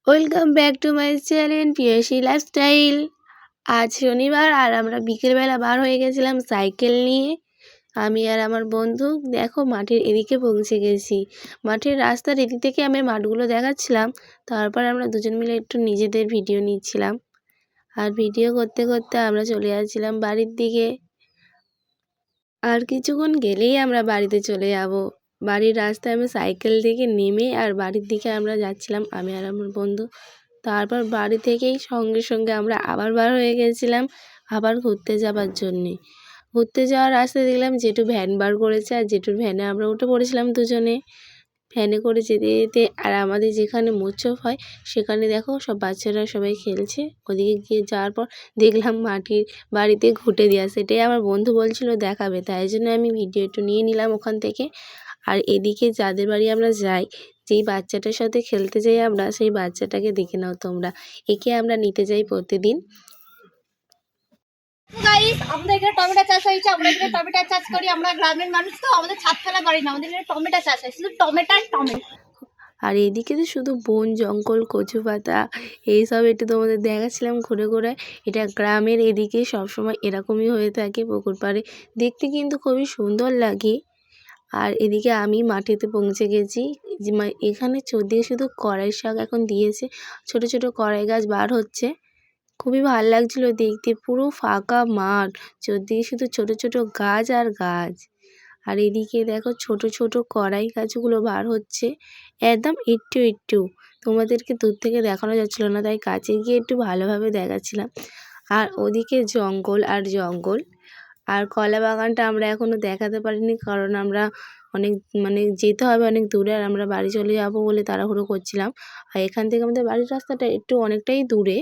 Welcome back to my channel Piyasi lifestyle. আজ শনিবার আর আমরা বিকেলবেলা বার হয়ে গেছিলাম সাইকেল নিয়ে। আমি আর আমার বন্ধু দেখো মাঠের এদিকে পৌঁছে গেছি। মাঠের রাস্তার এদিক থেকে আমি মাঠগুলো দেখাচ্ছিলাম, তারপর আমরা দুজন মিলে একটু নিজেদের ভিডিও নিচ্ছিলাম। আর ভিডিও করতে করতে আমরা চলে যাচ্ছিলাম বাড়ির দিকে। আর কিছুক্ষণ গেলেই আমরা বাড়িতে চলে যাব। বাড়ির রাস্তায় আমি সাইকেল থেকে নেমে আর বাড়ির দিকে আমরা যাচ্ছিলাম, আমি আর আমার বন্ধু। তারপর বাড়ি থেকেই সঙ্গে সঙ্গে আমরা আবার বার হয়ে গেছিলাম আবার ঘুরতে যাবার জন্যে। ঘুরতে যাওয়ার রাস্তায় দেখলাম জেঠু ভ্যান বার করেছে, আর জেঠুর ভ্যানে আমরা উঠে পড়েছিলাম দুজনে। ভ্যানে করে যেতে যেতে আর আমাদের যেখানে মোচপ হয় সেখানে দেখো সব বাচ্চারা সবাই খেলছে। ওদিকে গিয়ে যাওয়ার পর দেখলাম মাটির বাড়িতে ঘুঁটে দেওয়া, সেটাই আমার বন্ধু বলছিল দেখাবে, তাই জন্য আমি ভিডিও একটু নিয়ে নিলাম ওখান থেকে। আর এদিকে যাদের বাড়ি আমরা যাই, যেই বাচ্চাটার সাথে খেলতে যাই আমরা, সেই বাচ্চাটাকে দেখে নাও তোমরা। একে আমরা নিতে যাই প্রতিদিন। গাইস, আমাদের এখানে টমেটো চাষ হয়েছে। আমরা এখানে টমেটো চাষ করি। আমরা গ্রামের মানুষ, তো আমাদের ছাদ ফেলা বাড়ি না, আমাদের এখানে টমেটো চাষ হয়, শুধু টমেটো আর টমেটো। আর এদিকে তো শুধু বন জঙ্গল কচু পাতা এইসব একটু তোমাদের দেখাচ্ছিলাম ঘুরে ঘুরে। এটা গ্রামের এদিকে সবসময় এরকমই হয়ে থাকে পুকুর পাড়ে, দেখতে কিন্তু খুবই সুন্দর লাগে। আর এদিকে আমি মাঠেতে পৌঁছে গেছি। যে এখানে চোদ্দিকে শুধু কড়াই শাক এখন দিয়েছে, ছোট ছোট কড়াই গাছ বার হচ্ছে। খুবই ভালো লাগছিল দেখতে, পুরো ফাঁকা মাঠ, চোদ্দিকে শুধু ছোট ছোট গাছ আর গাছ। আর এদিকে দেখো ছোট ছোট কড়াই গাছগুলো বার হচ্ছে একদম একটু একটু। তোমাদেরকে দূর থেকে দেখানো যাচ্ছিল না, তাই কাছে গিয়ে একটু ভালোভাবে দেখাচ্ছিলাম। আর ওদিকে জঙ্গল আর জঙ্গল। আর কলা বাগানটা আমরা এখনও দেখাতে পারিনি, কারণ আমরা অনেক যেতে হবে অনেক দূরে, আর আমরা বাড়ি চলে যাব বলে তাড়াহুড়ো করছিলাম। আর এখান থেকে আমাদের বাড়ির রাস্তাটা একটু অনেকটাই দূরে।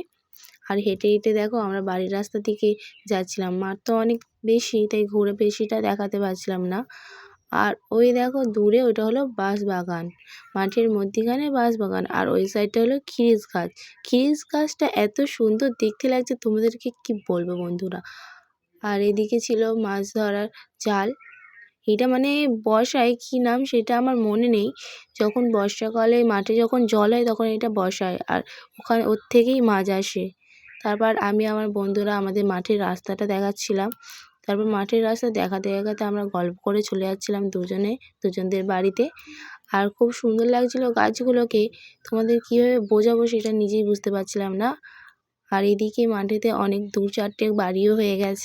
আর হেঁটে হেঁটে দেখো আমরা বাড়ির রাস্তা দিকে যাচ্ছিলাম। মাঠ তো অনেক বেশি, তাই ঘুরে বেশিটা দেখাতে পারছিলাম না। আর ওই দেখো দূরে ওইটা হলো বাঁশবাগান, মাঠের মধ্যিখানে বাঁশবাগান। আর ওই সাইডটা হলো খিরিস গাছ। খিরিস গাছটা এত সুন্দর দেখতে লাগছে, তোমাদেরকে কি বলবো বন্ধুরা। আর এদিকে ছিল মাছ ধরার জাল। এটা বসায়, কী নাম সেটা আমার মনে নেই। যখন বর্ষাকালে মাঠে যখন জল হয় তখন এটা বসায়, আর ওখানে ওর থেকেই মাছ আসে। তারপর আমি আমার বন্ধুরা আমাদের মাঠের রাস্তাটা দেখাচ্ছিলাম। তারপর মাঠের রাস্তা দেখাতে দেখাতে আমরা গল্প করে চলে যাচ্ছিলাম দুজনদের বাড়িতে। আর খুব সুন্দর লাগছিল গাছগুলোকে, তোমাদের কীভাবে বোঝাবো সেটা নিজেই বুঝতে পারছিলাম না। আর এদিকে মাঠেতে অনেক 2-4টে বাড়িও হয়ে গেছে।